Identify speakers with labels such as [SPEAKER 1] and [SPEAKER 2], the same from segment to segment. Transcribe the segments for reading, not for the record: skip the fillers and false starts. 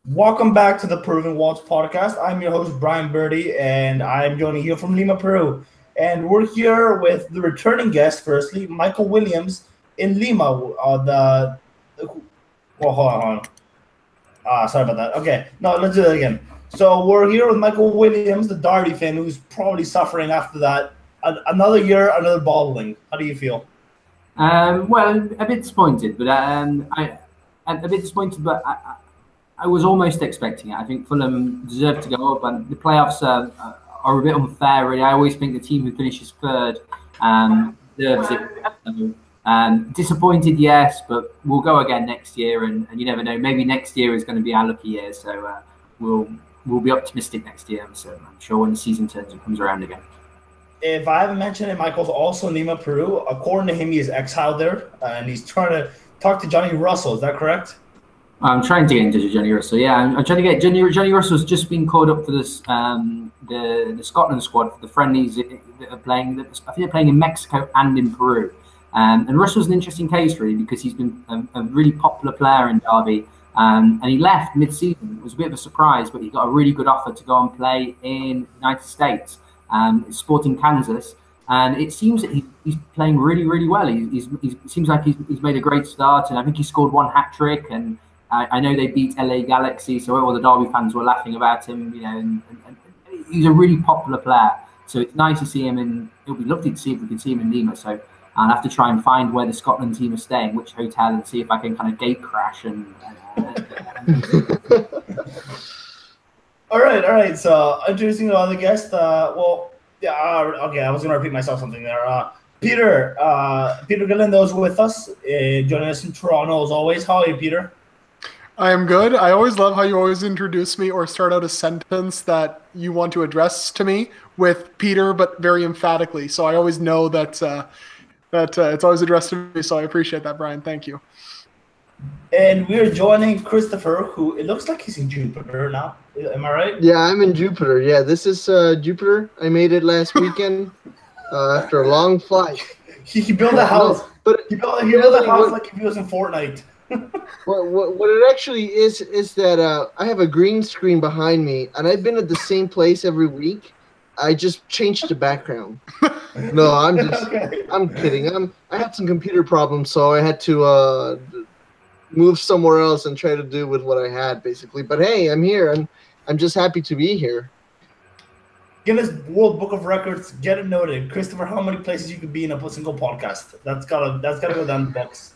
[SPEAKER 1] Welcome back to the Peruvian Waltz podcast. I'm your host, Brian Birdie, and I'm joining you from Lima, Peru. And we're here with the returning guest, firstly, Michael Williams in Lima. Hold on. Sorry about that. Okay, no, let's do that again. So we're here with Michael Williams, the Derby fan, who's probably suffering after that. Another year, another bottling. How do you feel?
[SPEAKER 2] Well, a bit disappointed, but I'm a bit disappointed, but I was almost expecting it. I think Fulham deserved to go up, and the playoffs are a bit unfair, really. I always think the team who finishes third deserves it. So, disappointed, yes, but we'll go again next year, and you never know. Maybe next year is going to be our lucky year, so we'll be optimistic next year. So I'm sure when the season comes around again.
[SPEAKER 1] If I haven't mentioned it, Michael's also in Lima, Peru. According to him, he is exiled there, and he's trying to talk to Johnny Russell. Is that correct?
[SPEAKER 2] I'm trying to get into Johnny Russell. Yeah, I'm trying to get Johnny Russell's just been called up for this the Scotland squad for the friendlies that are playing. I think they're playing in Mexico and in Peru. And Russell's an interesting case really because he's been a really popular player in Derby. And he left mid-season. It was a bit of a surprise, but he got a really good offer to go and play in the United States, Sporting Kansas. And it seems that he's playing really, really well. It seems like he's made a great start, and I think he scored one hat-trick. And I know they beat LA Galaxy, so all the Derby fans were laughing about him. And he's a really popular player. So it's nice to see him, and it'll be lovely to see if we can see him in Lima. So I'll have to try and find where the Scotland team are staying, which hotel, and see if I can kind of gate crash and.
[SPEAKER 1] All right. So introducing the other guest. Okay. I was gonna repeat myself something there. Peter Galindo is with us, joining us in Toronto as always. How are you, Peter?
[SPEAKER 3] I am good. I always love how you always introduce me or start out a sentence that you want to address to me with Peter, but very emphatically. So I always know that it's always addressed to me. So I appreciate that, Brian. Thank you.
[SPEAKER 1] And we're joining Christopher, who it looks like he's in Jupiter now. Am I right?
[SPEAKER 4] Yeah, I'm in Jupiter. Yeah, this is Jupiter. I made it last weekend after a long flight.
[SPEAKER 1] He built a house,
[SPEAKER 4] but
[SPEAKER 1] he built a house like if he was in Fortnite.
[SPEAKER 4] What it actually is that I have a green screen behind me, and I've been at the same place every week. I just changed the background. No, I'm kidding. I had some computer problems, so I had to move somewhere else and try to do with what I had, basically. But hey, I'm here, and I'm just happy to be here.
[SPEAKER 1] Guinness World Book of Records, get it noted, Christopher. How many places you could be in a single podcast? That's gotta go down the books.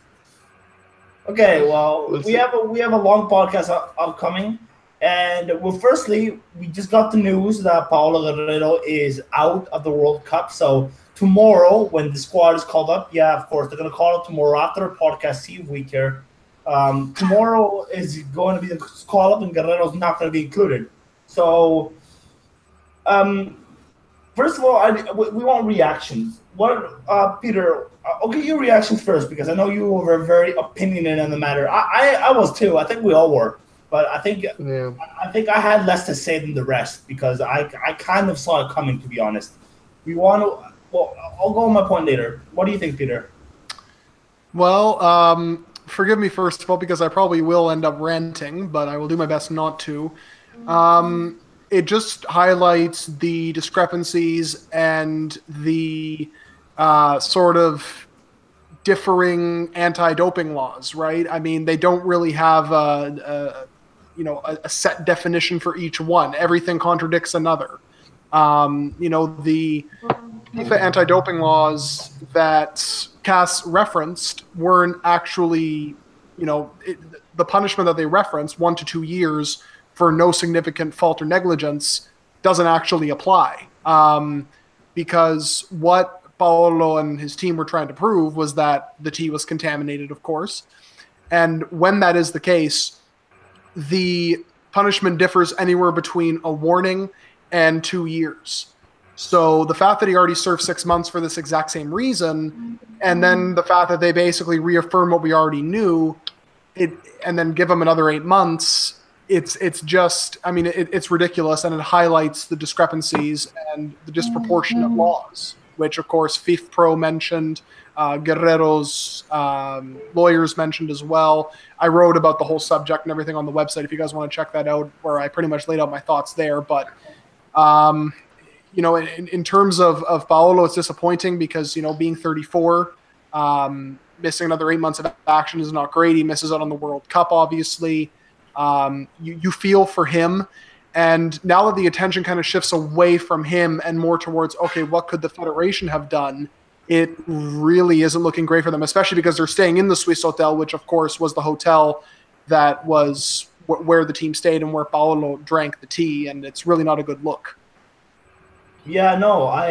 [SPEAKER 1] Okay, well, we have a long podcast upcoming, and firstly, we just got the news that Paolo Guerrero is out of the World Cup. So tomorrow, when the squad is called up, yeah, of course, they're gonna call up tomorrow after the podcast. See if we care. Tomorrow is going to be the call up, and Guerrero's not going to be included. So, first of all, we want reactions. Peter? Okay, your reactions first, because I know you were very opinionated on the matter. I was too. I think we all were, but I think I had less to say than the rest because I kind of saw it coming. To be honest, I'll go on my point later. What do you think, Peter?
[SPEAKER 3] Well, forgive me first of all because I probably will end up ranting, but I will do my best not to. It just highlights the discrepancies and the sort of differing anti-doping laws, right? I mean, they don't really have a set definition for each one. Everything contradicts another. The FIFA anti-doping laws that Cass referenced weren't actually, the punishment that they referenced, 1 to 2 years for no significant fault or negligence, doesn't actually apply. Because what Paolo and his team were trying to prove was that the tea was contaminated, of course. And when that is the case, the punishment differs anywhere between a warning and 2 years. So the fact that he already served 6 months for this exact same reason, and then the fact that they basically reaffirm what we already knew, and then give him another 8 months, it's just, it's ridiculous, and it highlights the discrepancies and the disproportionate laws. which of course FIFPro mentioned, Guerrero's lawyers mentioned as well. I wrote about the whole subject and everything on the website if you guys want to check that out, where I pretty much laid out my thoughts there. But in terms of Paolo, it's disappointing because, being 34, missing another 8 months of action is not great. He misses out on the World Cup, obviously. You feel for him. And now that the attention kind of shifts away from him and more towards, okay, what could the Federation have done? It really isn't looking great for them, especially because they're staying in the Swiss Hotel, which, of course, was the hotel that was where the team stayed and where Paolo drank the tea, and it's really not a good look.
[SPEAKER 1] Yeah, no, I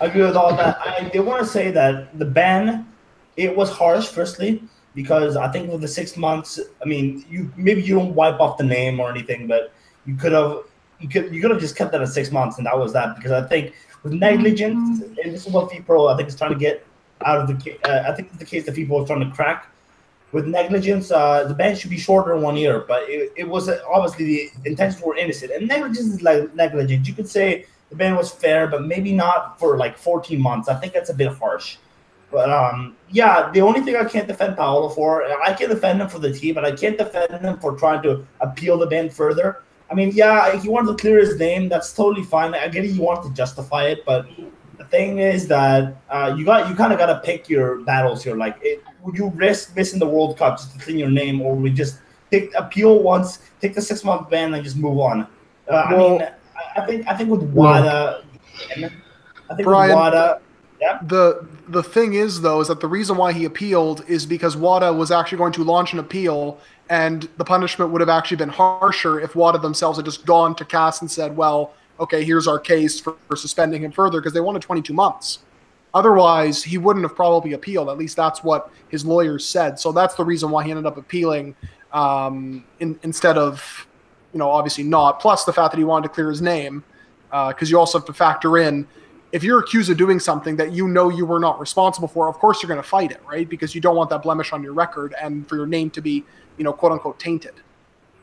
[SPEAKER 1] agree with all that. I did want to say that the ban, it was harsh, firstly, because I think with the 6 months, I mean, you don't wipe off the name or anything, but you could have just kept that at 6 months, and that was that. Because I think with negligence, and this is what FIFPro I think is trying to get out of the case. I think it's the case that FIFPro is trying to crack. With negligence, the ban should be shorter than 1 year, but it was obviously the intentions were innocent, and negligence is like negligence. You could say the ban was fair, but maybe not for like 14 months. I think that's a bit harsh. But yeah, the only thing I can't defend Paolo for, I can defend him for the team, but I can't defend him for trying to appeal the ban further. I mean, yeah, he wanted to clear his name. That's totally fine. I get it. You want to justify it, but the thing is that you kind of got to pick your battles here. Like, would you risk missing the World Cup just to clean your name, or would you just appeal once, take the 6 month ban, and just move on? I think with WADA,
[SPEAKER 3] Brian,
[SPEAKER 1] with WADA. Yeah.
[SPEAKER 3] The thing is, though, is that the reason why he appealed is because WADA was actually going to launch an appeal, and the punishment would have actually been harsher if WADA themselves had just gone to CAS and said, well, okay, here's our case for suspending him further, because they wanted 22 months. Otherwise, he wouldn't have probably appealed. At least that's what his lawyers said. So that's the reason why he ended up appealing instead of, obviously not. Plus the fact that he wanted to clear his name, because you also have to factor in, if you're accused of doing something that you were not responsible for, of course you're going to fight it, right? Because you don't want that blemish on your record and for your name to be, quote unquote, tainted.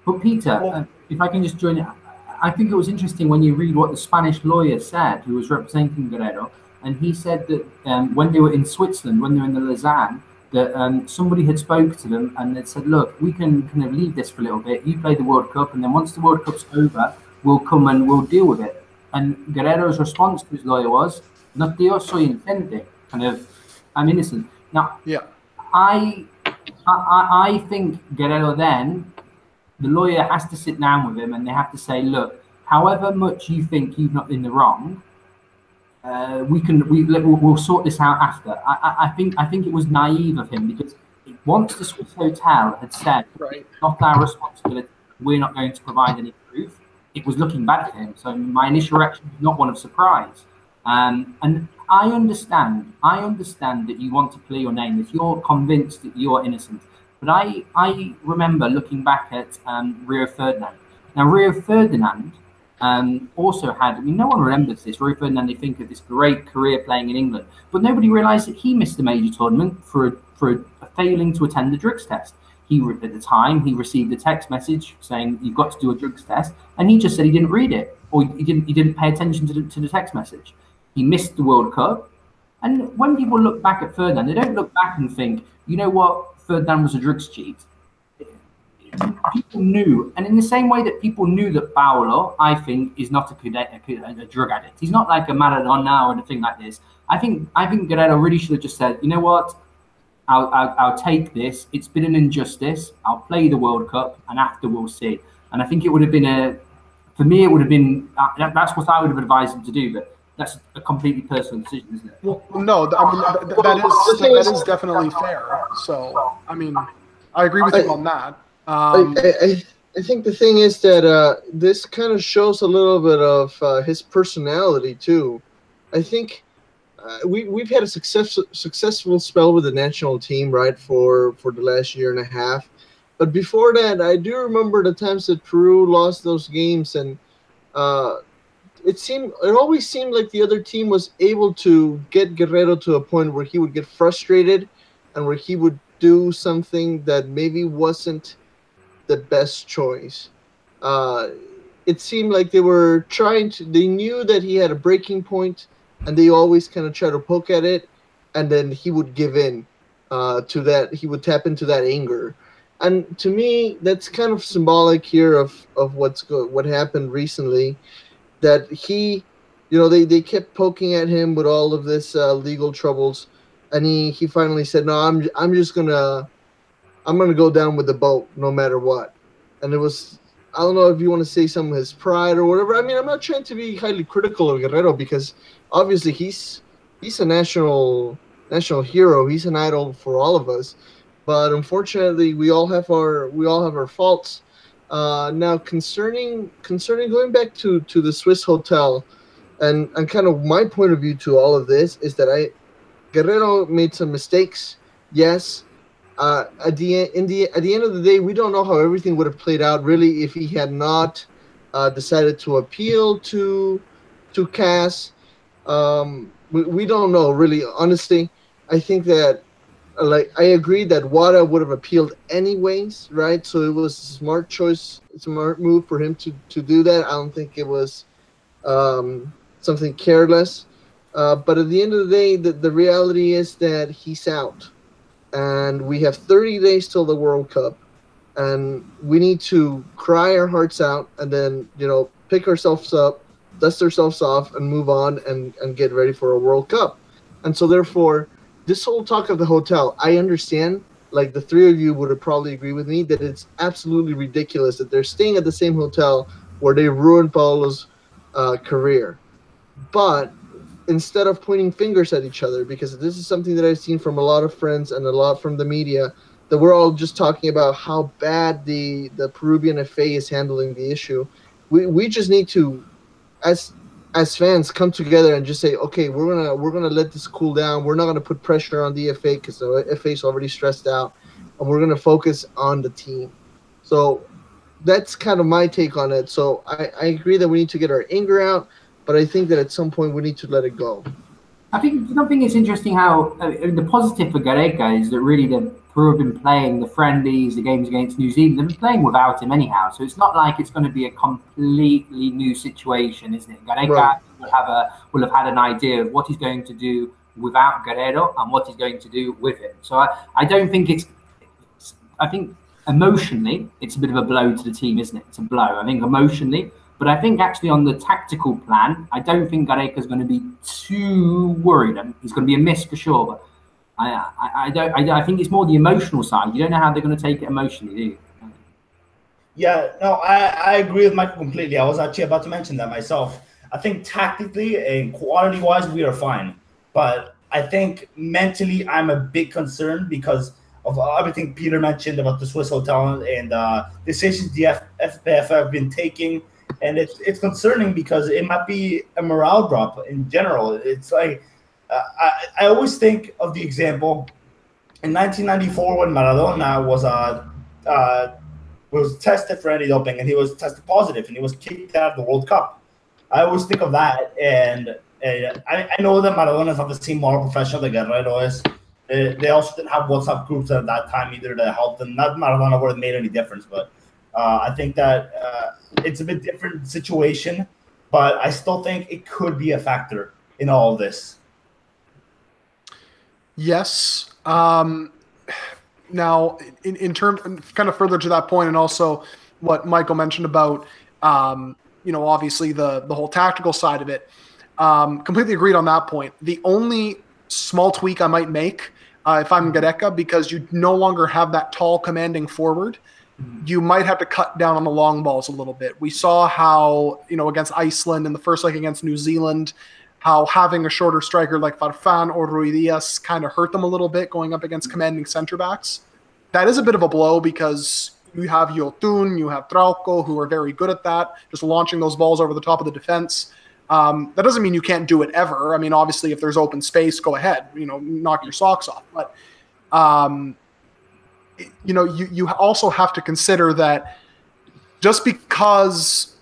[SPEAKER 2] But Peter, if I can just join in, I think it was interesting when you read what the Spanish lawyer said, who was representing Guerrero, and he said that when they were in Switzerland, when they were in the Lausanne, that somebody had spoke to them and they said, look, we can kind of leave this for a little bit. You play the World Cup, and then once the World Cup's over, we'll come and we'll deal with it. And Guerrero's response to his lawyer was, "No, yo soy inocente," kind of, I'm innocent. Now,
[SPEAKER 3] yeah,
[SPEAKER 2] I think Guerrero then, the lawyer has to sit down with him and they have to say, look, however much you think you've not been in the wrong, we'll sort this out after. I think it was naive of him, because once the Swiss Hotel had said,
[SPEAKER 3] right,
[SPEAKER 2] it's not our responsibility, we're not going to provide any proof, it was looking bad for him. So my initial reaction was not one of surprise. And I understand that you want to clear your name if you're convinced that you're innocent. But I remember looking back at Rio Ferdinand. Now, Rio Ferdinand also had, no one remembers this. Rio Ferdinand, they think of this great career playing in England, but nobody realised that he missed a major tournament for failing to attend the drugs test. At the time, he received a text message saying, you've got to do a drugs test, and he just said he didn't read it, or he didn't pay attention to the text message. He missed the World Cup. And when people look back at Ferdinand, they don't look back and think, you know what, Ferdinand was a drugs cheat. People knew, and in the same way that people knew that Paolo, I think, is not a drug addict. He's not like a Maradona or anything like this. I think Guerrero really should have just said, you know what, I'll take this. It's been an injustice. I'll play the World Cup, and after we'll see. And I think it would have been for me, it would have been, that's what I would have advised him to do, but that's a completely personal decision, isn't it?
[SPEAKER 3] Well, no, I mean, that is definitely fair. So, I mean, I agree with you on that.
[SPEAKER 4] I think the thing is that this kind of shows a little bit of his personality, too. I think we've had a successful spell with the national team, right, for the last year and a half. But before that, I do remember the times that Peru lost those games, and it always seemed like the other team was able to get Guerrero to a point where he would get frustrated and where he would do something that maybe wasn't the best choice. It seemed like they were they knew that he had a breaking point and they always kind of try to poke at it, and then he would give in to that. He would tap into that anger. And to me, that's kind of symbolic here of what happened recently, that he, they kept poking at him with all of this legal troubles, and he finally said, no, I'm gonna go down with the boat no matter what. And it was, I don't know if you want to say some of his pride or whatever. I mean, I'm not trying to be highly critical of Guerrero, because obviously he's a national hero. He's an idol for all of us. But unfortunately, we all have our faults. Now, concerning going back to the Swiss hotel, and kind of my point of view to all of this is that Guerrero made some mistakes. Yes. At the end of the day, we don't know how everything would have played out really if he had not decided to appeal to Cass. We don't know really. Honestly, I think that. I agree that Wada would have appealed anyways, right? So it was a smart choice, a smart move for him to do that. I don't think it was something careless. But at the end of the day, the reality is that he's out. And we have 30 days till the World Cup. And we need to cry our hearts out and then, pick ourselves up, dust ourselves off, and move on and get ready for a World Cup. And so therefore, this whole talk of the hotel, I understand, like the three of you would probably agree with me, that it's absolutely ridiculous that they're staying at the same hotel where they ruined Paolo's career. But instead of pointing fingers at each other, because this is something that I've seen from a lot of friends and a lot from the media, that we're all just talking about how bad the Peruvian FA is handling the issue. We just need to, as fans, come together and just say, okay, we're gonna let this cool down. We're not gonna put pressure on the FA because the FA is already stressed out, and we're gonna focus on the team. So that's kind of my take on it. So I agree that we need to get our anger out, but I think that at some point we need to let it go.
[SPEAKER 2] I think it's interesting how the positive for Gareca is that really the Peru have been playing the friendlies, the games against New Zealand. They've been playing without him anyhow, so it's not like it's going to be a completely new situation, isn't it? Gareca right. will have had an idea of what he's going to do without Guerrero and what he's going to do with him. So I don't think I think emotionally it's a bit of a blow to the team, isn't it? It's a blow. I think emotionally. But I think actually on the tactical plan, I don't think Gareca's going to be too worried. I mean, he's going to be a miss for sure, but I think it's more the emotional side. You don't know how they're going to take it emotionally, do you?
[SPEAKER 1] Yeah, no, I agree with Michael completely. I was actually about to mention that myself. I think tactically and quality-wise, we are fine. But I think mentally, I'm a bit concerned because of everything Peter mentioned about the Swiss hotel and decisions the FPF have been taking. And it's concerning because it might be a morale drop in general. It's like I always think of the example in 1994 when Maradona was tested for anti-doping and he was tested positive and he was kicked out of the World Cup. I always think of that, and I know that Maradona is not the same moral professional that Guerrero is. They also didn't have WhatsApp groups at that time either that helped them. Not Maradona would have made any difference, but I think that it's a bit different situation, but I still think it could be a factor in all of this.
[SPEAKER 3] Yes. Now, in terms, kind of further to that point, and also what Michael mentioned about, obviously the whole tactical side of it, completely agreed on that point. The only small tweak I might make, if I'm Gareca, because you no longer have that tall, commanding forward, you might have to cut down on the long balls a little bit. We saw how, against Iceland in the first leg against New Zealand, how having a shorter striker like Farfan or Rui Diaz kind of hurt them a little bit going up against commanding center backs. That is a bit of a blow because you have Yotun, you have Trauco, who are very good at that, just launching those balls over the top of the defense. That doesn't mean you can't do it ever. I mean, obviously, if there's open space, go ahead, knock your socks off. But, you also have to consider that just because,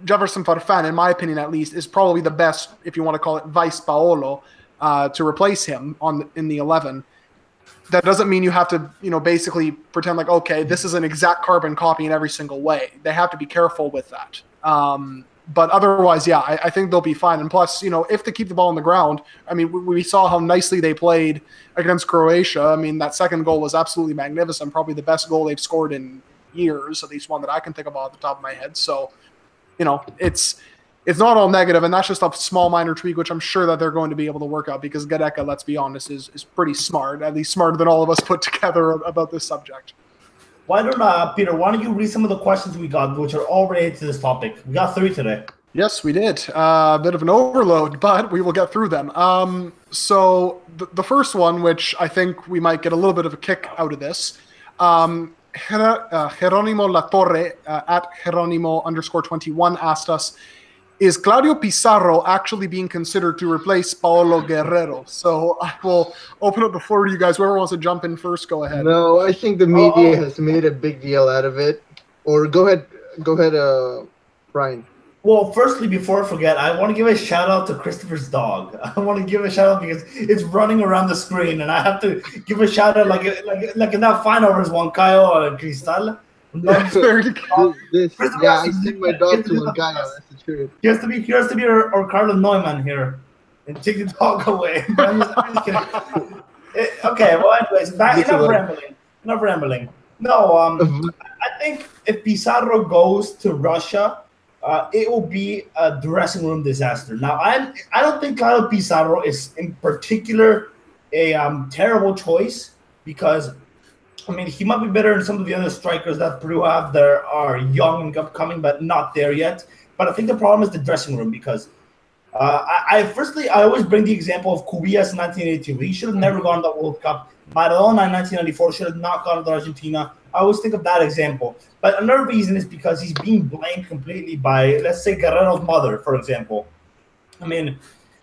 [SPEAKER 3] Jefferson Farfan, in my opinion at least, is probably the best, if you want to call it vice Paolo, to replace him in the 11. That doesn't mean you have to, basically pretend like, okay, this is an exact carbon copy in every single way. They have to be careful with that. But otherwise, yeah, I think they'll be fine. And plus, if they keep the ball on the ground, I mean, we saw how nicely they played against Croatia. I mean, that second goal was absolutely magnificent, probably the best goal they've scored in years, at least one that I can think of off the top of my head. So, it's not all negative, and that's just a small minor tweak, which I'm sure that they're going to be able to work out, because Gareca, let's be honest, is pretty smart, at least smarter than all of us put together about this subject.
[SPEAKER 1] Why don't Peter, why don't you read some of the questions we got, which are all related to this topic? We got 3 today.
[SPEAKER 3] Yes, we did. A bit of an overload, but we will get through them. So the first one, which I think we might get a little bit of a kick out of this, Jeronimo Latorre at Jeronimo_21 asked us, is Claudio Pizarro actually being considered to replace Paolo Guerrero? So I will open up the floor to you guys. Whoever wants to jump in first, go ahead.
[SPEAKER 4] No, I think the media has made a big deal out of it. Or go ahead, Brian.
[SPEAKER 1] Well, firstly, before I forget, I want to give a shout out to Christopher's dog. I want to give a shout out because it's running around the screen, and I have to give a shout out like in that final versus Huancayo Cristal.
[SPEAKER 4] I sent my dog to Huancayo. That's the truth.
[SPEAKER 1] He has to be our Carlos Neumann here, and take the dog away. I'm just kidding. Okay. Well, anyways, enough rambling. No, I think if Pizarro goes to Russia, it will be a dressing room disaster. Now, I don't think Claudio Pizarro is in particular a terrible choice, because I mean, he might be better than some of the other strikers that Peru have that are young and upcoming, but not there yet. But I think the problem is the dressing room, because I always bring the example of Cubillas in 1982. He should have never gone to the World Cup. Maradona in 1994 should have not gone to Argentina. I always think of that example. But another reason is because he's being blamed completely by, let's say, Guerrero's mother, for example. I mean,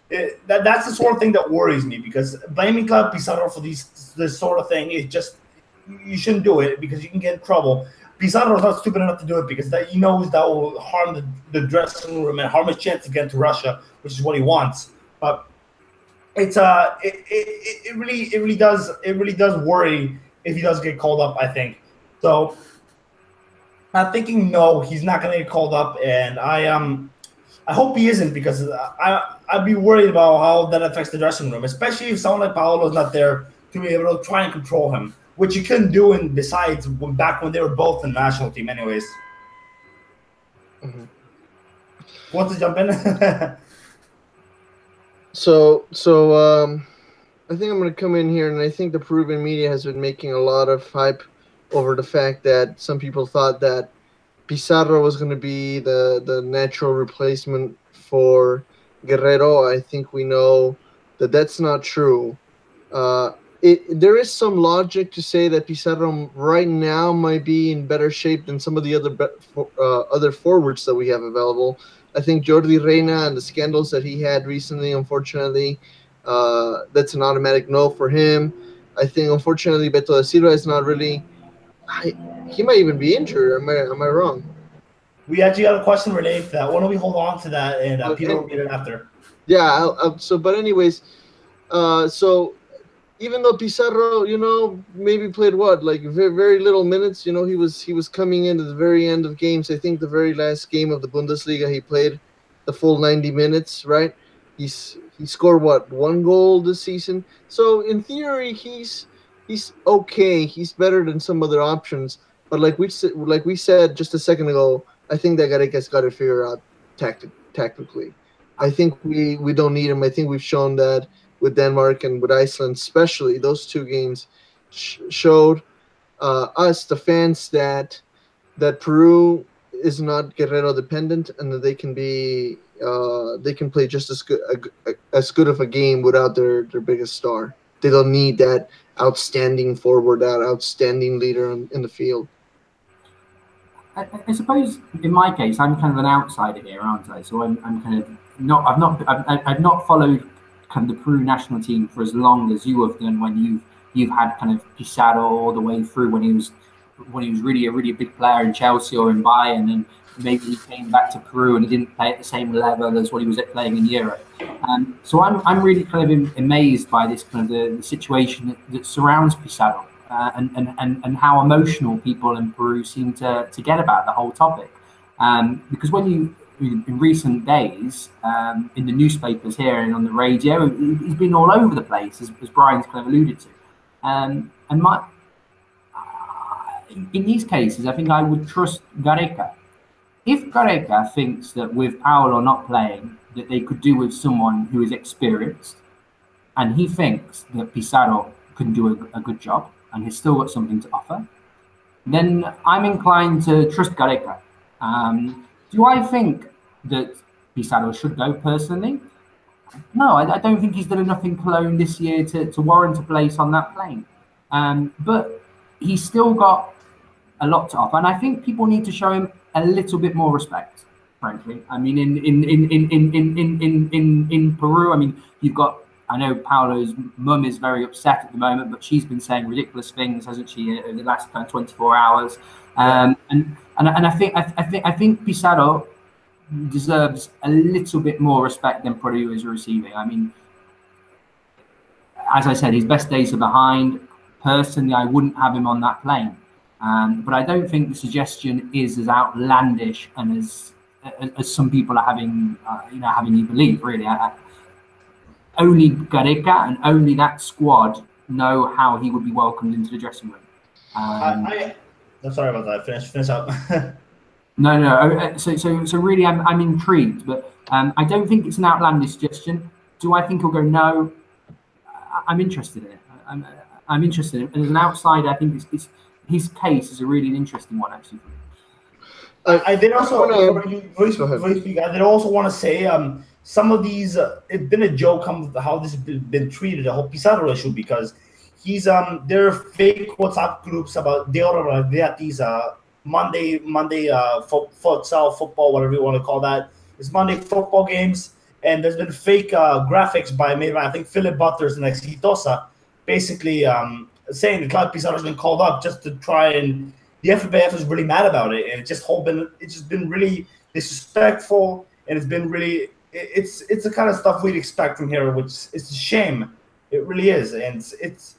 [SPEAKER 1] that's the sort of thing that worries me, because blaming Claudio Pizarro for this sort of thing is just, you shouldn't do it, because you can get in trouble. Pizarro is not stupid enough to do it, because he knows that will harm the dressing room and harm his chance to get to Russia, which is what he wants. But it's it really does worry if he does get called up, I think. So I'm thinking no, he's not going to get called up, and I hope he isn't, because I'd be worried about how that affects the dressing room, especially if someone like Paolo's not there to be able to try and control him, which you couldn't do besides back when they were both in the national team anyways.
[SPEAKER 4] Mm-hmm.
[SPEAKER 1] Want to jump in?
[SPEAKER 4] So I think I'm going to come in here, and I think the Peruvian media has been making a lot of hype over the fact that some people thought that Pizarro was going to be the natural replacement for Guerrero. I think we know that that's not true. There is some logic to say that Pizarro right now might be in better shape than some of the other forwards that we have available. I think Jordi Reina and the scandals that he had recently, unfortunately, that's an automatic no for him. I think, unfortunately, Beto da Silva is not really. He might even be injured. Am I wrong?
[SPEAKER 1] We actually got a question related to that. Why don't we hold on to that, and Peter will get it after.
[SPEAKER 4] Yeah. But anyways, so. Even though Pizarro, maybe played very, very little minutes. He was coming into the very end of games. I think the very last game of the Bundesliga, he played the full 90 minutes. Right? He scored 1 goal this season. So in theory, he's okay. He's better than some other options. But like we said just a second ago, I think that Gareca's got to figure out tactically. I think we don't need him. I think we've shown that. With Denmark and with Iceland, especially those 2 games, showed us, the fans, that Peru is not Guerrero dependent, and that they can play just as good of a game without their biggest star. They don't need that outstanding forward, that outstanding leader in the field.
[SPEAKER 2] I suppose in my case, I'm kind of an outsider here, aren't I? So I'm kind of not. I've not followed kind of the Peru national team for as long as you have done, when you've had kind of Pizarro all the way through when he was really a big player in Chelsea or in Bayern, and maybe he came back to Peru and he didn't play at the same level as what he was playing in Europe. So I'm really kind of amazed by this kind of the situation that surrounds Pizarro, and how emotional people in Peru seem to get about the whole topic. Because when in recent days, in the newspapers here and on the radio, he's been all over the place, as Brian's kind of alluded to. And in these cases, I think I would trust Gareca. If Gareca thinks that with Paolo not playing, that they could do with someone who is experienced, and he thinks that Pizarro can do a good job and he's still got something to offer, then I'm inclined to trust Gareca. Do I think that Pizarro should go personally? No, I don't think he's done enough in Cologne this year to warrant a place on that plane. But he's still got a lot to offer, and I think people need to show him a little bit more respect. Frankly, I mean, in Peru, I mean, you've got. I know Paolo's mum is very upset at the moment, but she's been saying ridiculous things, hasn't she, over the last 24 hours? And I think Pizarro deserves a little bit more respect than Peru is receiving. I mean, as I said, his best days are behind. Personally, I wouldn't have him on that plane, but I don't think the suggestion is as outlandish and as some people are having you believe. Really, only Gareca and only that squad know how he would be welcomed into the dressing room.
[SPEAKER 1] I'm sorry about that. Finish up.
[SPEAKER 2] No. So really, I'm intrigued, but I don't think it's an outlandish suggestion. Do I think he'll go? No. I'm interested in it. I'm interested in it. And as an outsider, I think his case is a really interesting one, actually.
[SPEAKER 1] I did also want to say some of these. It's been a joke how this has been treated, the whole Pizarro issue, because he's there are fake WhatsApp groups about De Oro Ragazzi's Monday futsal, football, whatever you want to call that. It's Monday football games, and there's been fake graphics by maybe I think Philip Butters and Exitosa, basically saying that Claudio Pizarro has been called up just to try and. The FBF is really mad about it, and it's just been really disrespectful, and it's been really it's the kind of stuff we'd expect from here, which is a shame. It really is, and it's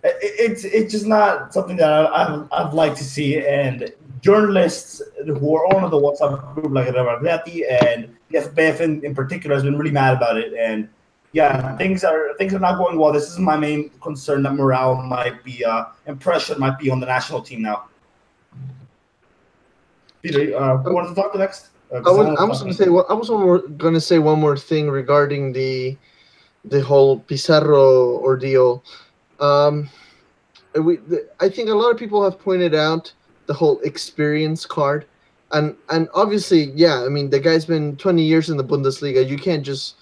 [SPEAKER 1] just not something that I'd like to see. And journalists who are on the WhatsApp group like Ragazzi and the FBF in particular has been really mad about it, and. Yeah, things are not going well. This is my main concern, that morale might be, impression might be on the national team now. Peter, who wants to talk next?
[SPEAKER 4] I was going to say one more thing regarding the whole Pizarro ordeal. I think a lot of people have pointed out the whole experience card, and obviously, yeah, I mean, the guy's been 20 years in the Bundesliga. You can't just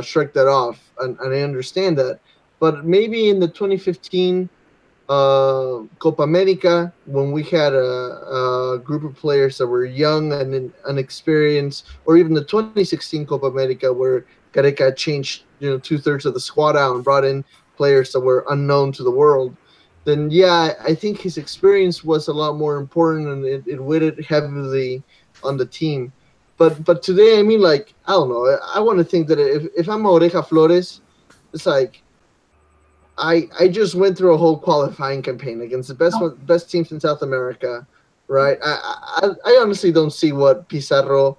[SPEAKER 4] shrug that off, and I understand that. But maybe in the 2015 Copa America, when we had a group of players that were young and inexperienced, or even the 2016 Copa America, where Gareca changed 2/3 of the squad out and brought in players that were unknown to the world, then yeah, I think his experience was a lot more important, and it weighed heavily on the team. But today, I mean, like, I don't know. I want to think that if I'm Oreja Flores, it's like I just went through a whole qualifying campaign against the best teams in South America, right? I honestly don't see what Pizarro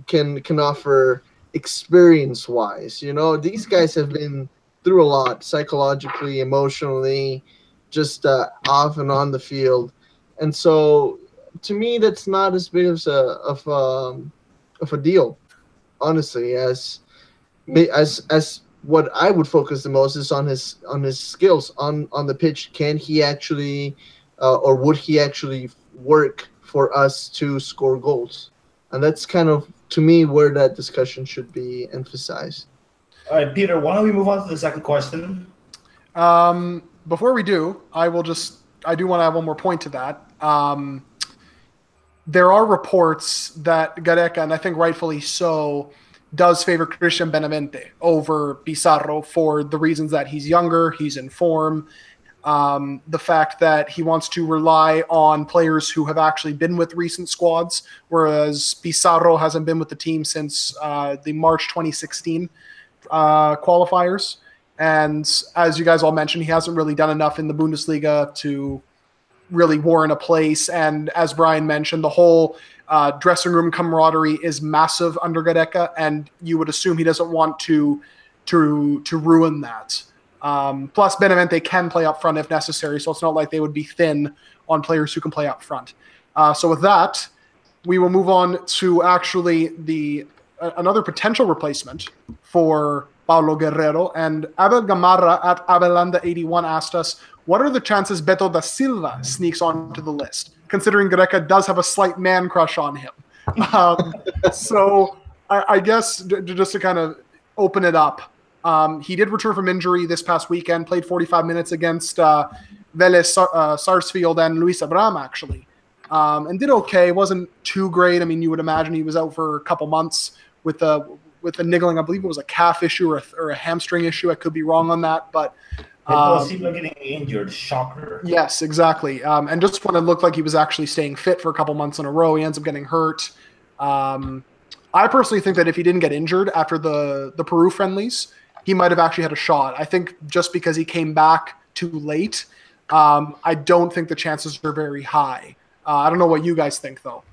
[SPEAKER 4] can offer experience-wise. These guys have been through a lot psychologically, emotionally, just off and on the field, and so. To me, that's not as big of a deal, honestly. As what I would focus the most is on his skills on the pitch. Can he actually, or would he actually work for us to score goals? And that's kind of, to me, where that discussion should be emphasized.
[SPEAKER 1] All right, Peter, why don't we move on to the second question?
[SPEAKER 3] Before we do, I do want to add one more point to that. There are reports that Gareca, and I think rightfully so, does favor Christian Benavente over Pizarro for the reasons that he's younger, he's in form, the fact that he wants to rely on players who have actually been with recent squads, whereas Pizarro hasn't been with the team since the March 2016 qualifiers. And as you guys all mentioned, he hasn't really done enough in the Bundesliga to really warrant a place. And as Brian mentioned, the whole dressing room camaraderie is massive under Gareca, and you would assume he doesn't want to ruin that. Plus, Benavente can play up front if necessary, so it's not like they would be thin on players who can play up front. So with that, we will move on to actually another potential replacement for Paulo Guerrero. And Abel Gamarra at Abelanda81 asked us, what are the chances Beto da Silva sneaks onto the list, considering Gareca does have a slight man crush on him? So I guess just to kind of open it up, he did return from injury this past weekend, played 45 minutes against Vélez Sarsfield and Luis Abram, actually. And did okay. Wasn't too great. I mean, you would imagine he was out for a couple months with a niggling. I believe it was a calf issue or a hamstring issue. I could be wrong on that, but
[SPEAKER 1] getting injured, shocker.
[SPEAKER 3] Yes, exactly. And just when it looked like he was actually staying fit for a couple months in a row, he ends up getting hurt. I personally think that if he didn't get injured after the Peru friendlies, he might have actually had a shot. I think just because he came back too late, I don't think the chances are very high. I don't know what you guys think, though.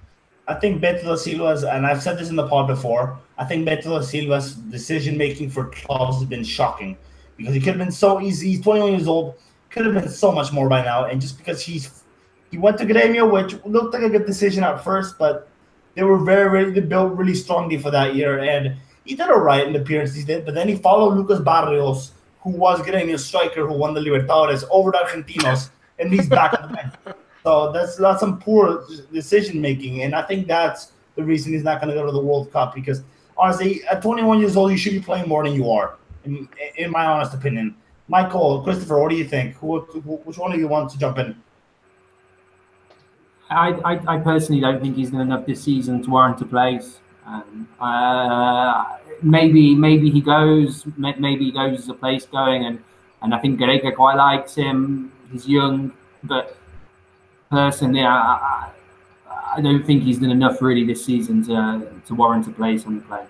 [SPEAKER 1] I think Beto da Silva's, and I've said this in the pod before, I think Beto da Silva's decision-making for clubs has been shocking because he could have been so easy. He's 21 years old, could have been so much more by now. And just because he went to Grêmio, which looked like a good decision at first, but they were they built really strongly for that year. And he did all right in the appearances, but then he followed Lucas Barrios, who was Grêmio's striker, who won the Libertadores, over to Argentinos, and he's back on the bench. So that's some poor decision-making, and I think that's the reason he's not going to go to the World Cup because, honestly, at 21 years old, you should be playing more than you are, in my honest opinion. Michael, Christopher, what do you think? Which one of you wants to jump in?
[SPEAKER 2] I personally don't think he's done enough this season to warrant a place. Maybe he goes. Maybe he goes as a place going, and I think Gareca quite likes him. He's young, but personally, I don't think he's done enough really this season to warrant a place on the play.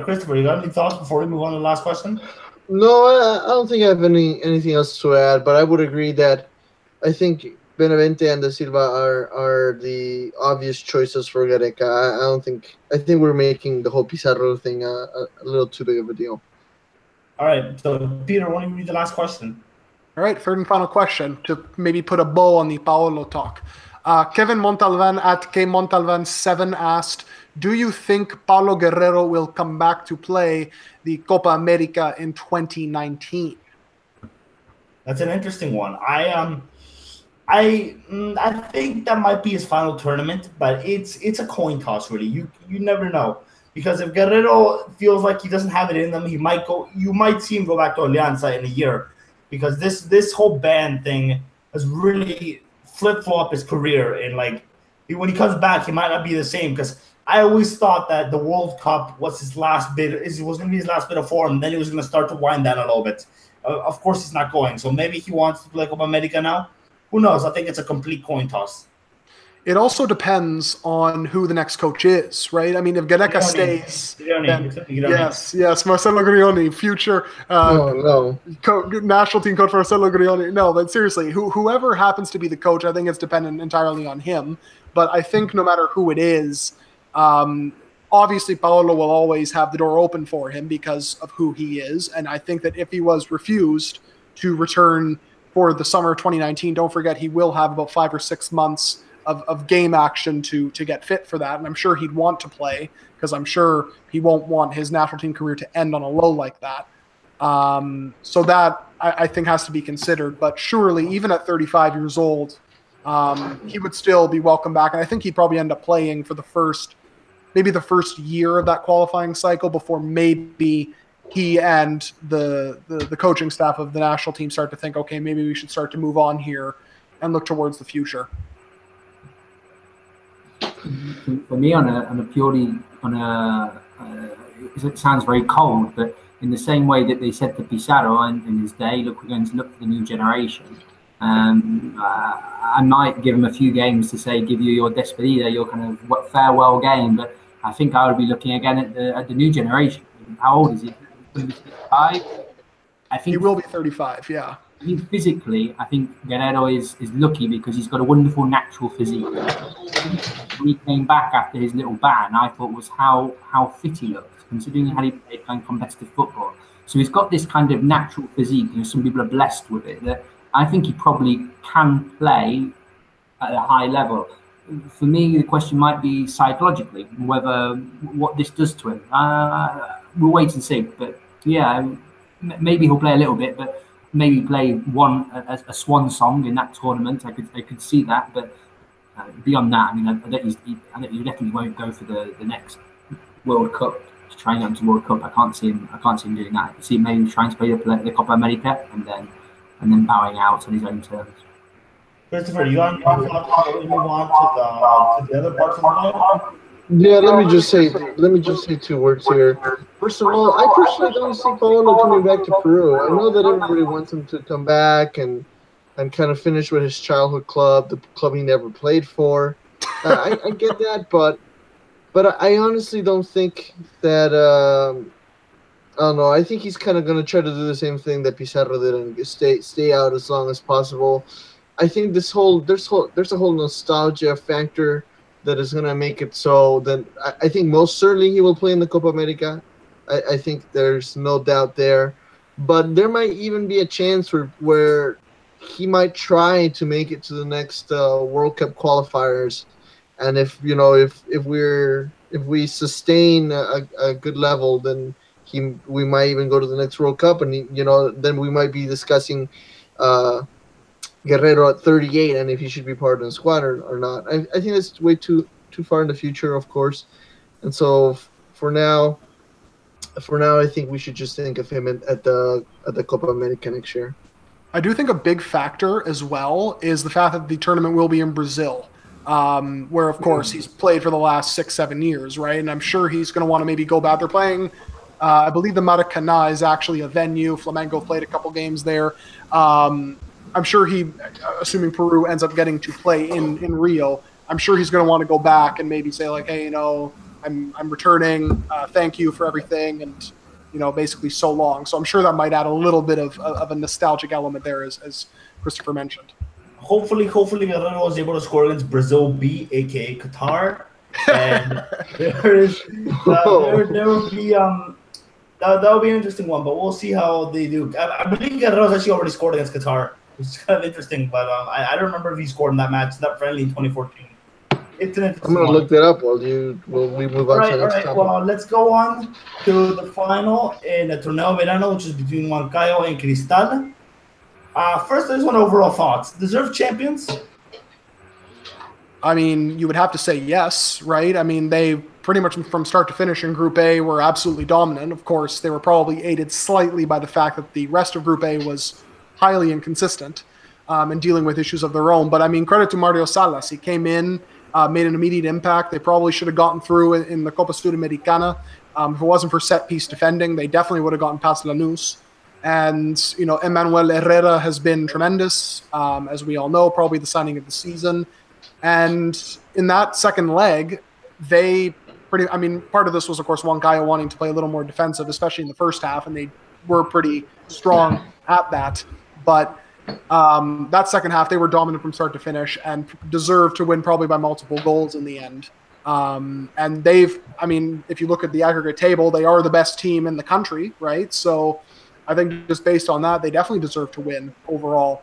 [SPEAKER 1] Christopher, you got any thoughts before we move on to the last question?
[SPEAKER 4] No, I don't think I have anything else to add, but I would agree that I think Benavente and Da Silva are the obvious choices for Gareca. I think we're making the whole Pizarro thing a little too big of a deal.
[SPEAKER 1] All right, so Peter, why don't you read the last question?
[SPEAKER 3] All right, third and final question to maybe put a bow on the Paolo talk. Kevin Montalvan at KMontalvan7 asked, do you think Paulo Guerrero will come back to play the Copa America in 2019?
[SPEAKER 1] That's an interesting one. I think that might be his final tournament, but it's a coin toss, really. You never know. Because if Guerrero feels like he doesn't have it in them, he might go. You might see him go back to Alianza in a year. Because this whole ban thing has really flip-flopped his career, and like when he comes back, he might not be the same. Because I always thought that the World Cup was his last bit. It was going to be his last bit of form. Then he was going to start to wind down a little bit. Of course, he's not going. So maybe he wants to play Copa America now. Who knows? I think it's a complete coin toss.
[SPEAKER 3] It also depends on who the next coach is, right? I mean, if Gareca stays, yes, Marcelo Grioni, future national team coach Marcelo Grioni. No, but seriously, whoever happens to be the coach, I think it's dependent entirely on him. But I think no matter who it is, obviously Paolo will always have the door open for him because of who he is. And I think that if he was refused to return for the summer of 2019, don't forget he will have about 5 or 6 months of game action to get fit for that. And I'm sure he'd want to play because I'm sure he won't want his national team career to end on a low like that. So that I think has to be considered. But surely, even at 35 years old, he would still be welcome back. And I think he'd probably end up playing for the first year of that qualifying cycle before maybe he and the coaching staff of the national team start to think, okay, maybe we should start to move on here and look towards the future.
[SPEAKER 2] For me, it sounds very cold, but in the same way that they said to Pizarro in his day, look, we're going to look for the new generation. I might give him a few games to say, give you your despedida, your kind of farewell game, but I think I would be looking again at the new generation. How old is he? 35? I think
[SPEAKER 3] he will be 35. Yeah.
[SPEAKER 2] physically, I think Guerrero is lucky because he's got a wonderful natural physique. When he came back after his little ban, I thought was how fit he looked, considering how he played playing competitive football. So he's got this kind of natural physique. Some people are blessed with it. That I think he probably can play at a high level. For me, the question might be psychologically whether what this does to him. We'll wait and see. But yeah, maybe he'll play a little bit, but maybe play a swan song in that tournament. I could see that, but beyond that, I mean, I bet he definitely won't go for the next World Cup. Trying out to World Cup, I can't see him doing that. I can see him maybe trying to play the Copa America and then bowing out on his own terms.
[SPEAKER 1] Christopher, you want to move on to the other parts of the game?
[SPEAKER 4] Yeah, let me just say 2 words here. First of all, I personally don't see Paolo coming back to Peru. I know that everybody wants him to come back and kind of finish with his childhood club, the club he never played for. I get that, but I honestly don't think that. I don't know. I think he's kind of going to try to do the same thing that Pizarro did and stay out as long as possible. I think there's a whole nostalgia factor that is going to make it so that I think most certainly he will play in the Copa America. I think there's no doubt there, but there might even be a chance where he might try to make it to the next World Cup qualifiers. And if we sustain a good level, then we might even go to the next World Cup, and then we might be discussing Guerrero at 38 and if he should be part of the squad or not. I think that's way too far in the future, of course. And so for now, I think we should just think of him at the Copa America next year.
[SPEAKER 3] I do think a big factor as well is the fact that the tournament will be in Brazil. Where, of course, he's played for the last 6-7 years, right? And I'm sure he's going to want to maybe go back. They're playing, I believe the Maracanã is actually a venue. Flamengo played a couple games there. I'm sure assuming Peru ends up getting to play in Rio, I'm sure he's going to want to go back and maybe say, like, hey, I'm returning. Thank you for everything. And, basically so long. So I'm sure that might add a little bit of a nostalgic element there, as Christopher mentioned.
[SPEAKER 1] Hopefully Guerrero was able to score against Brazil B, aka Qatar, and there will be that will be an interesting one. But we'll see how they do. I believe Guerrero's actually already scored against Qatar, which is kind of interesting. But I don't remember if he scored in that friendly in 2014. It's an interesting.
[SPEAKER 4] I'm gonna look that up while we move on to the next topic.
[SPEAKER 1] Well, let's go on to the final in the Torneo Verano, which is between Huancayo and Cristal. First, I just want overall thoughts. Deserved champions?
[SPEAKER 3] I mean, you would have to say yes, right? I mean, they pretty much from start to finish in Group A were absolutely dominant. Of course, they were probably aided slightly by the fact that the rest of Group A was highly inconsistent and dealing with issues of their own. But, I mean, credit to Mario Salas. He came in, made an immediate impact. They probably should have gotten through in the Copa Sudamericana. If it wasn't for set-piece defending, they definitely would have gotten past Lanús. And, Emmanuel Herrera has been tremendous, as we all know, probably the signing of the season. And in that second leg, part of this was, of course, Huancayo wanting to play a little more defensive, especially in the first half, and they were pretty strong at that. But that second half, they were dominant from start to finish and deserved to win probably by multiple goals in the end. And if you look at the aggregate table, they are the best team in the country, right? So I think just based on that, they definitely deserve to win overall.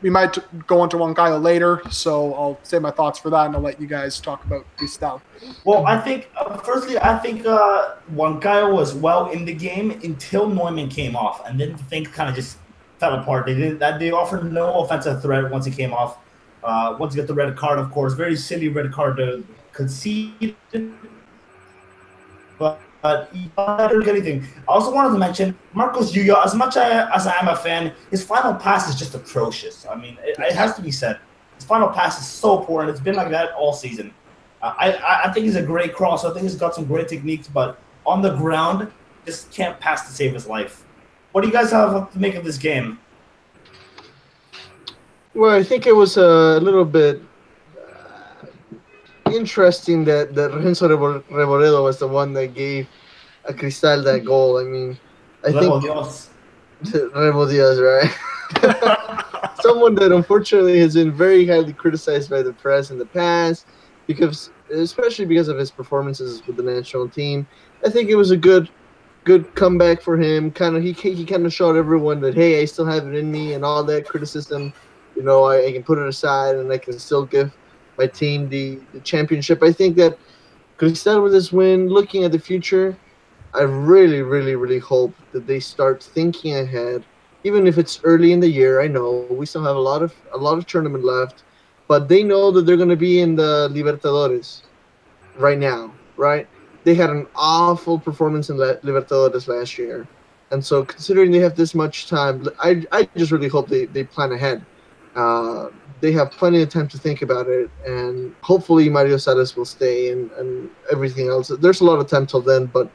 [SPEAKER 3] We might go into Huancayo later, so I'll save my thoughts for that, and I'll let you guys talk about Cristal.
[SPEAKER 1] Well, I think, firstly, Huancayo was well in the game until Neumann came off, and then things kind of just fell apart. They offered no offensive threat once he came off. Once he got the red card, of course, very silly red card to concede. But he didn't get anything. I also wanted to mention Marcos Yuya. As much as I am a fan, his final pass is just atrocious. I mean, it has to be said. His final pass is so poor, and it's been like that all season. I think he's a great crosser. I think he's got some great techniques, but on the ground, just can't pass to save his life. What do you guys have to make of this game?
[SPEAKER 4] Well, I think it was a little bit interesting that Renzo Reboredo was the one that gave a Cristal that goal. I mean, I think Rebo Diaz, right? Someone that unfortunately has been very highly criticized by the press in the past, especially because of his performances with the national team. I think it was a good comeback for him. He kind of showed everyone that, hey, I still have it in me, and all that criticism, I can put it aside and I can still give my team the championship. I think that Cristal with this win, looking at the future, I really, really, really hope that they start thinking ahead, even if it's early in the year. I know we still have a lot of tournament left, but they know that they're going to be in the Libertadores right now, right? They had an awful performance in Libertadores last year, and so considering they have this much time, I just really hope they plan ahead. They have plenty of time to think about it, and hopefully Mario Salas will stay and everything else. There's a lot of time till then, but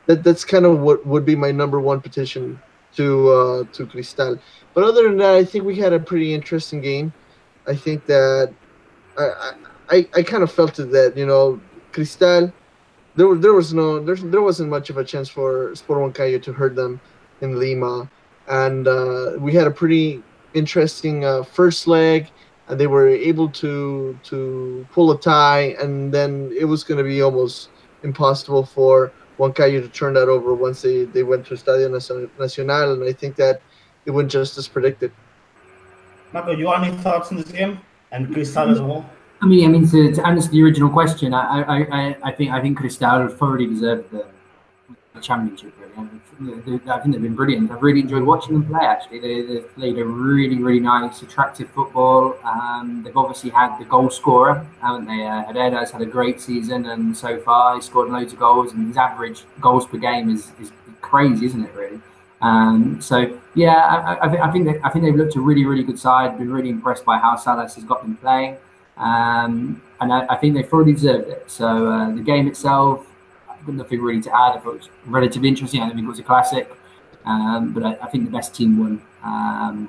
[SPEAKER 4] that's kind of what would be my number one petition to Cristal. But other than that, I think we had a pretty interesting game. I think that I kind of felt it that Cristal, there wasn't much of a chance for Sport Huancayo to hurt them in Lima, and we had a pretty interesting first leg, and they were able to pull a tie, and then it was going to be almost impossible for Huancayo to turn that over once they went to Estadio Nacional, and I think that it went just as predicted.
[SPEAKER 1] Marco, you got any thoughts on this game and Cristal as well?
[SPEAKER 2] I mean, to answer the original question, I think Cristal thoroughly deserved the championship. Really. I think they've been brilliant. I've really enjoyed watching them play. Actually, they've played a really, really nice, attractive football. They've obviously had the goal scorer, haven't they? Herrera's had a great season, and so far he's scored loads of goals, and his average goals per game is crazy, isn't it? Really. So yeah, I think they've looked a really, really good side. Been really impressed by how Salas has got them playing. And I think they fully deserved it. So the game itself, I've got nothing really to add. I thought it was relatively interesting. I don't think it was a classic, but I think the best team won.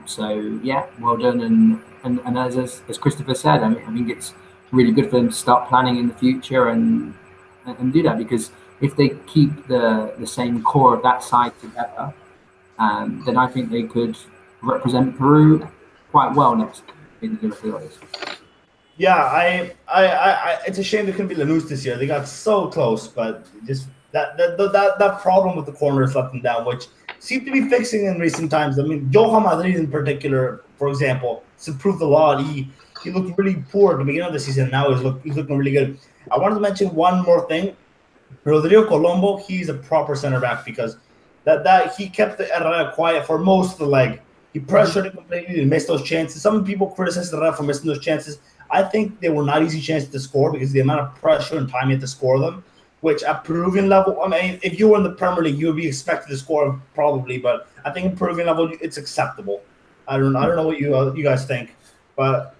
[SPEAKER 2] So yeah, well done. And as Christopher said, I think it's really good for them to start planning in the future and do that, because if they keep the same core of that side together, then I think they could represent Peru quite well next in the Libertadores.
[SPEAKER 1] Yeah, I it's a shame they couldn't be Lanús this year. They got so close, but just that problem with the corners let them down, which seem to be fixing in recent times. I mean, Johan Madrid in particular, for example, has improved a lot. He looked really poor at the beginning of the season. Now he's looking really good. I wanted to mention one more thing. Rodrigo Colombo, he's a proper center back, because that he kept the Herrera quiet for most of the leg. He pressured it completely. He missed those chances. Some people criticize Herrera for missing those chances. I think they were not easy chances to score because the amount of pressure and time you had to score them, which at Peruvian level, I mean, if you were in the Premier League, you would be expected to score probably, but I think in Peruvian level, it's acceptable. I don't know what you guys think, but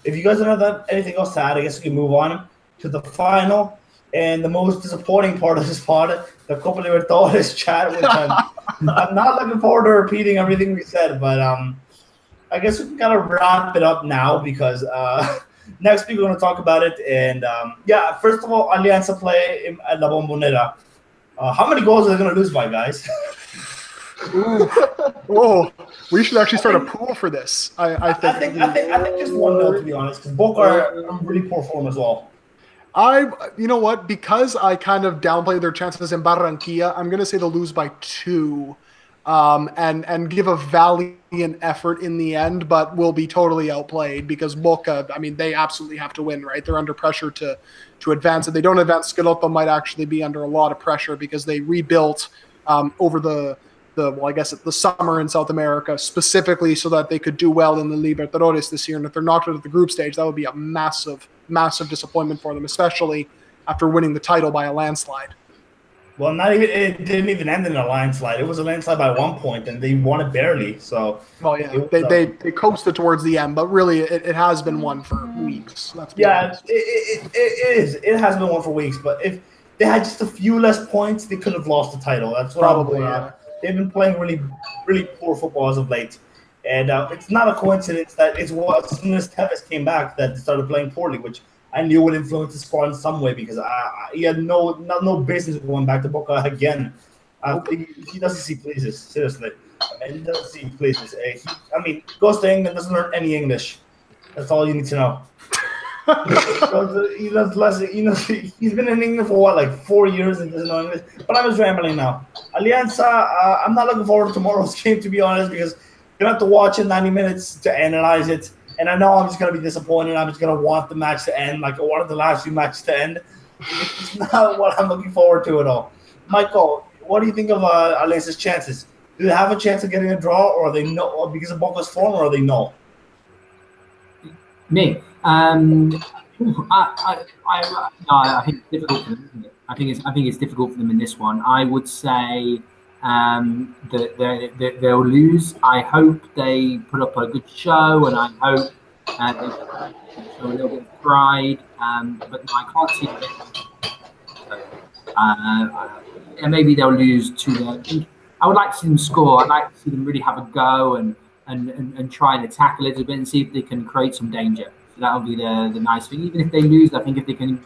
[SPEAKER 1] if you guys don't have anything else to add, I guess we can move on to the final and the most disappointing part of this pod, the Copa Libertadores chat, which I'm not looking forward to repeating everything we said, but I guess we can kind of wrap it up now because next week we're going to talk about it. And yeah, first of all, Alianza play at La Bombonera. How many goals are they going to lose by, guys?
[SPEAKER 3] Whoa, we should actually start a pool for this. I think
[SPEAKER 1] just 1-0, to be honest, because Boca are in really poor form as well.
[SPEAKER 3] You know what? Because I kind of downplayed their chances in Barranquilla, I'm going to say they'll lose by 2. And give a valiant effort in the end, but will be totally outplayed because Boca, I mean, they absolutely have to win, right? They're under pressure to advance. If they don't advance, Schelotto might actually be under a lot of pressure because they rebuilt over the summer in South America specifically so that they could do well in the Libertadores this year. And if they're knocked out at the group stage, that would be a massive, massive disappointment for them, especially after winning the title by a landslide.
[SPEAKER 1] Well, it didn't even end in a landslide. It was a landslide by 1 point, and they won it barely. So,
[SPEAKER 3] well, yeah, they coasted towards the end, but really, it has been one for weeks.
[SPEAKER 1] It is. It has been one for weeks. But if they had just a few less points, they could have lost the title. That's what
[SPEAKER 3] probably.
[SPEAKER 1] They've been playing really, really poor football as of late, and it's not a coincidence that as soon as Tevez came back that they started playing poorly, which I knew would influence the squad in some way because he had no business going back to Boca again. He doesn't see pleases, seriously. And let's see, please. Goes to England, doesn't learn any English. That's all you need to know. He knows less. He's been in England for what, like 4 years, and doesn't know English. But I'm just rambling now. Alianza, I'm not looking forward to tomorrow's game, to be honest, because you're gonna have to watch it 90 minutes to analyze it. And I know I'm just gonna be disappointed. I'm just gonna want the match to end, like I wanted the last few matches to end. It's not what I'm looking forward to at all. Michael, what do you think of Alianza's chances? Do they have a chance of getting a draw, or are they no? Or because of Boca's form, or are they no?
[SPEAKER 2] Me. I think it's difficult for them, isn't it? I think it's difficult for them in this one. I would say that they'll lose. I hope they put up a good show, and I hope they show a little bit of pride. But I can't see it. And maybe they'll lose to. I would like to see them score. I'd like to see them really have a go and try and attack a little bit and see if they can create some danger. So that'll be the nice thing. Even if they lose, I think if they can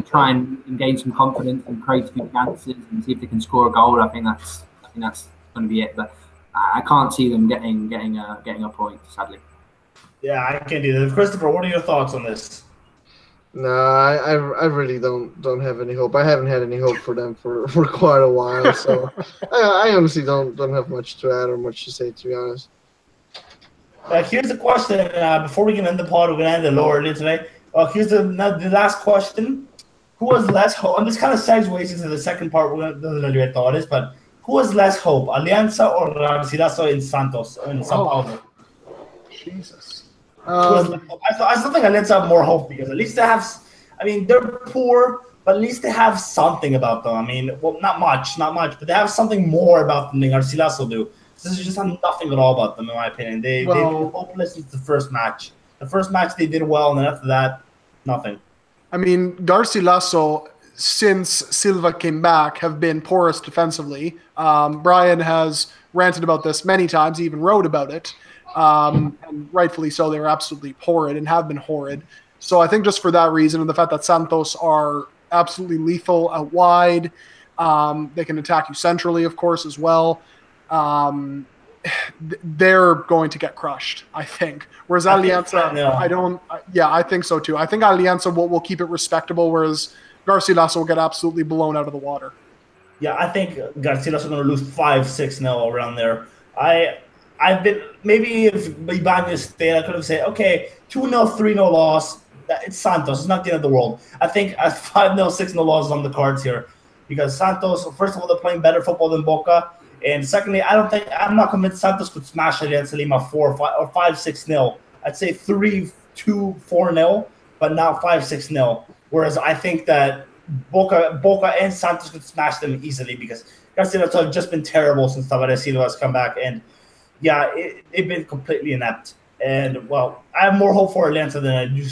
[SPEAKER 2] try and gain some confidence and create a few chances and see if they can score a goal, I think that's going to be it. But I can't see them getting a point, sadly.
[SPEAKER 1] Yeah, I can't do that. Christopher, what are your thoughts on this?
[SPEAKER 4] No, I really don't have any hope. I haven't had any hope for them for quite a while. So I honestly don't have much to add or much to say, to be honest.
[SPEAKER 1] Here's the question. Before we can end the pod, we're going to end it lower earlier today. Here's the last question. Who has less hope? And this kind of segues into the second part. We're going to do thought is, but who has less hope, Alianza or Garcilaso in Santos in Sao Paulo?
[SPEAKER 3] Jesus.
[SPEAKER 1] I still think Alianza have more hope because at least they have. I mean, they're poor, but at least they have something about them. I mean, well, not much, but they have something more about them than Garcilaso do. This is just nothing at all about them, in my opinion. They've been hopeless since the first match. The first match they did well, and then after that, nothing.
[SPEAKER 3] I mean, Garcilaso, since Silva came back, have been porous defensively. Brian has ranted about this many times. He even wrote about it. And rightfully so. They were absolutely horrid and have been horrid. So I think just for that reason and the fact that Santos are absolutely lethal out wide, they can attack you centrally, of course, as well. They're going to get crushed, I think. Whereas Alianza, I think so too. I think Alianza will keep it respectable, whereas Garcilaso will get absolutely blown out of the water.
[SPEAKER 1] Yeah, I think Garcilaso going to lose 5-6-0 around there. I've been, maybe if Ibanez stayed, I could have said, okay, 2-0, 3-0 loss. It's Santos. It's not the end of the world. I think a 5-0, 6-0 loss is on the cards here because Santos, first of all, they're playing better football than Boca. And secondly, I'm not convinced Santos could smash Alianza Lima 5-6-0. I'd say 3-2, 4-0, but now 5-6-0. Whereas I think that Boca and Santos could smash them easily because Garcilaso have just been terrible since Tavares Silva has come back. And yeah, they've been completely inept. And well, I have more hope for Alianza than I do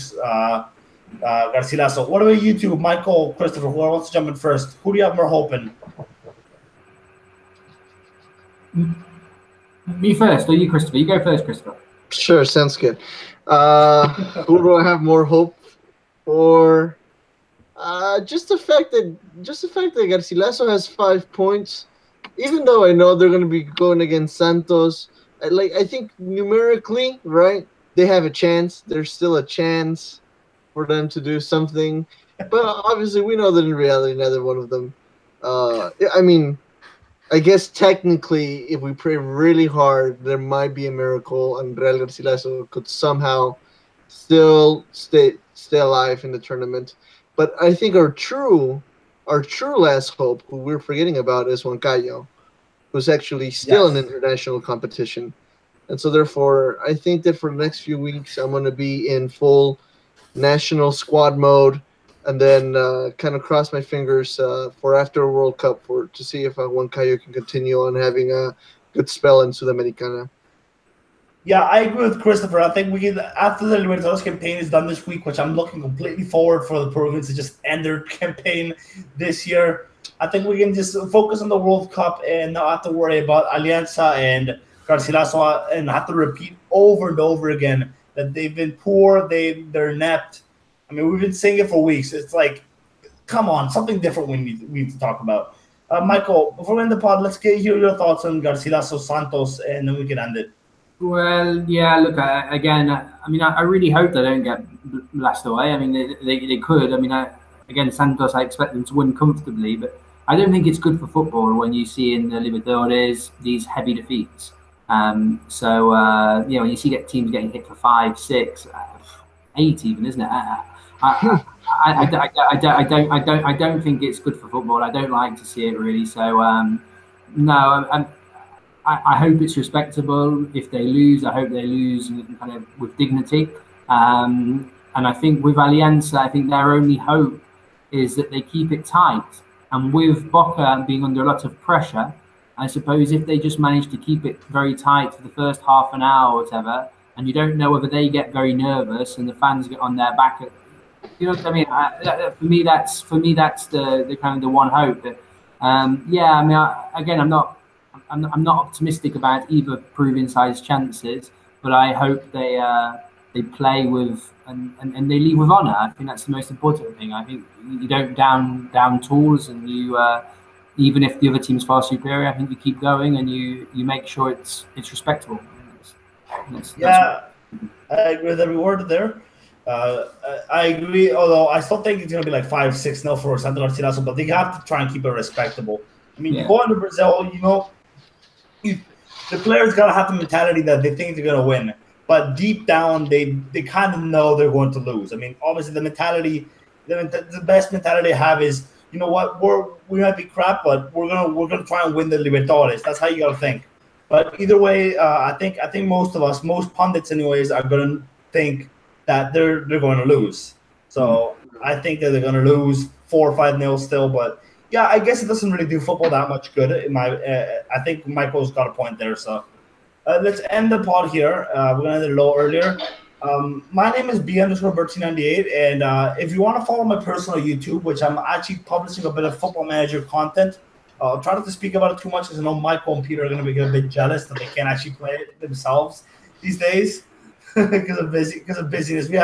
[SPEAKER 1] Garcilaso. What about you two, Michael, Christopher? Who wants to jump in first? Who do you have more hope in?
[SPEAKER 2] Me first, or you, Christopher? You go first, Christopher.
[SPEAKER 4] Sure, sounds good. Who do I have more hope for? Just the fact that Garcilaso has 5 points, even though I know they're going to be going against Santos. I think numerically, right? They have a chance. There's still a chance for them to do something, but obviously we know that in reality, neither one of them. I mean. I guess technically, if we pray really hard, there might be a miracle, and Real Garcilaso could somehow still stay alive in the tournament. But I think our true last hope, who we're forgetting about, is Huancayo, who's actually still in international competition. And so therefore, I think that for the next few weeks, I'm going to be in full national squad mode. And then kind of cross my fingers for after a World Cup to see if Huancayo can continue on having a good spell in Sudamericana.
[SPEAKER 1] Yeah, I agree with Christopher. I think we can, after the Libertadores campaign is done this week, which I'm looking completely forward for the Peruvians to just end their campaign this year. I think we can just focus on the World Cup and not have to worry about Alianza and Garcilaso and have to repeat over and over again that they've been poor, they're inept. I mean, we've been saying it for weeks. It's like, come on, something different we need to talk about. Michael, before we end the pod, let's hear your thoughts on Garcilaso Santos, and then we can end it.
[SPEAKER 2] Well, yeah. Look, I really hope they don't get blasted away. I mean, they could. I mean, again, Santos, I expect them to win comfortably, but I don't think it's good for football when you see in the Libertadores these heavy defeats. When you see teams getting hit for 5, 6, 8, even, isn't it? I don't think it's good for football. I don't like to see it really. So no, I hope it's respectable. If they lose, I hope they lose kind of with dignity. And I think with Alianza, I think their only hope is that they keep it tight. And with Boca being under a lot of pressure, I suppose if they just manage to keep it very tight for the first half an hour or whatever, and you don't know whether they get very nervous and the fans get on their back. You know what I mean? For me, that's the kind of the one hope. That, I'm not optimistic about either Peruvian side's chances, but I hope they play with and they leave with honour. I think that's the most important thing. I think you don't down tools, and you even if the other team's far superior, I think you keep going and you make sure it's respectable.
[SPEAKER 1] I agree with every word there. I agree, although I still think it's going to be like 5-6-0 for Santos Garcilaso, but they have to try and keep it respectable. I mean, you go into Brazil, the players got to have the mentality that they think they're going to win, but deep down, they kind of know they're going to lose. I mean, obviously, the best mentality they have is, you know what, we might be crap, but we're gonna try and win the Libertadores. That's how you got to think. But either way, I think most pundits anyways, are going to think that they're going to lose. So I think that they're going to lose 4 or 5-0 still. But yeah, I guess it doesn't really do football that much good. I think Michael's got a point there. So let's end the pod here. We're going to end it a little earlier. My name is B_Bertie98, and if you want to follow my personal YouTube, which I'm actually publishing a bit of Football Manager content. I'll try not to speak about it too much because I know Michael and Peter are going to be a bit jealous that they can't actually play it themselves these days because of busyness. We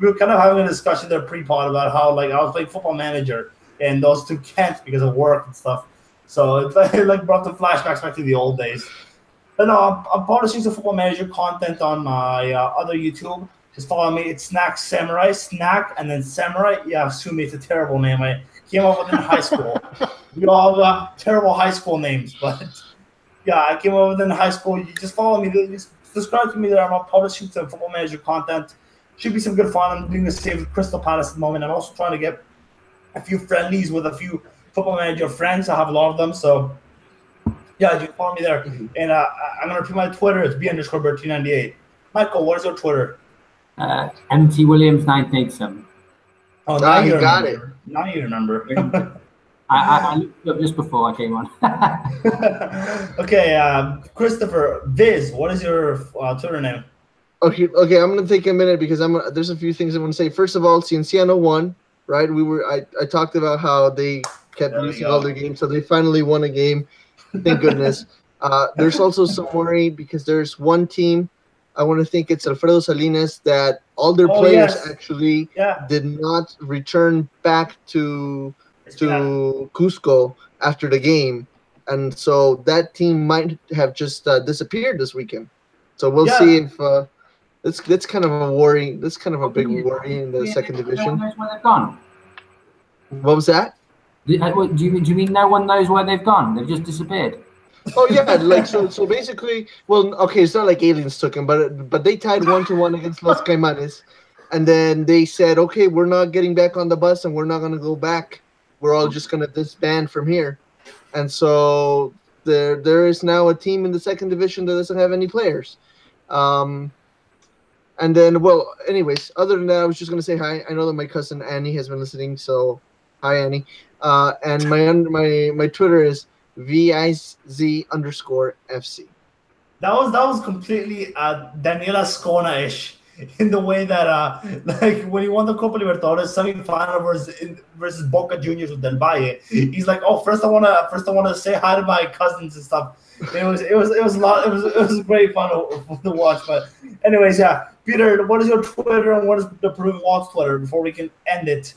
[SPEAKER 1] were kind of having a discussion there pre-pod about how I was playing Football Manager and those two can't because of work and stuff. So it brought the flashbacks back to the old days. But no, I'm publishing some Football Manager content on my other YouTube. Just follow me. It's Snack Samurai, Snack and then Samurai. Yeah, assume it's a terrible name. I came up with it in high school. We all got terrible high school names, but yeah, I came up with it in high school. You just follow me. Just subscribe to me there. I'm publishing some Football Manager content. Should be some good fun. I'm doing the save with Crystal Palace at the moment. I'm also trying to get a few friendlies with a few Football Manager friends. I have a lot of them, so yeah, you follow me there. And I'm gonna repeat my Twitter. It's B_Bertie98. Michael, what is your Twitter?
[SPEAKER 2] MT Williams 987.
[SPEAKER 1] Oh, now you
[SPEAKER 4] got it.
[SPEAKER 1] Now you remember.
[SPEAKER 2] I looked it up just before I came on.
[SPEAKER 1] Okay, Christopher Viz, what is your Twitter name?
[SPEAKER 4] Okay, I'm gonna take a minute because there's a few things I want to say. First of all, Cienciano won, right? I talked about how they kept losing all their games, so they finally won a game. Thank goodness. There's also some worry because there's one team. I want to think it's Alfredo Salinas that all their players actually did not return back to Cusco after the game, and so that team might have just disappeared this weekend. So we'll see if that's kind of a worry. That's kind of a big worry in the second division.
[SPEAKER 2] No one knows where they've gone.
[SPEAKER 4] What was that?
[SPEAKER 2] Do you mean no one knows where they've gone? They've just disappeared.
[SPEAKER 4] Oh yeah, so basically, well, okay, it's not like aliens took him, but they tied 1-1 against Los Caimanes, and then they said, okay, we're not getting back on the bus and we're not gonna go back. We're all just gonna disband from here, and so there is now a team in the second division that doesn't have any players. And then, well, anyways, other than that, I was just gonna say hi. I know that my cousin Annie has been listening, so hi Annie. And my Twitter is VIZ_FC.
[SPEAKER 1] That was completely Daniela Scona-ish in the way that like when he won the Copa Libertadores semifinal versus Boca Juniors with Del Valle, he's like, oh, first I wanna say hi to my cousins and stuff. And it was great fun to watch. But anyways, yeah, Peter, what is your Twitter and what is the Peruvian Waltz Twitter before we can end it?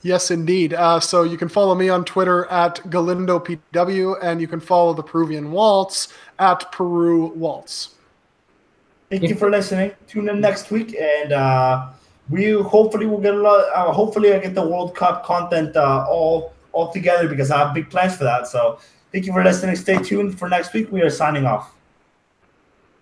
[SPEAKER 3] Yes, indeed. So you can follow me on Twitter at GalindoPW, and you can follow the Peruvian Waltz at Peru Waltz.
[SPEAKER 1] Thank you for listening. Tune in next week, and we hopefully will get a lot. Hopefully, I get the World Cup content all together because I have big plans for that. So, thank you for listening. Stay tuned for next week. We are signing off.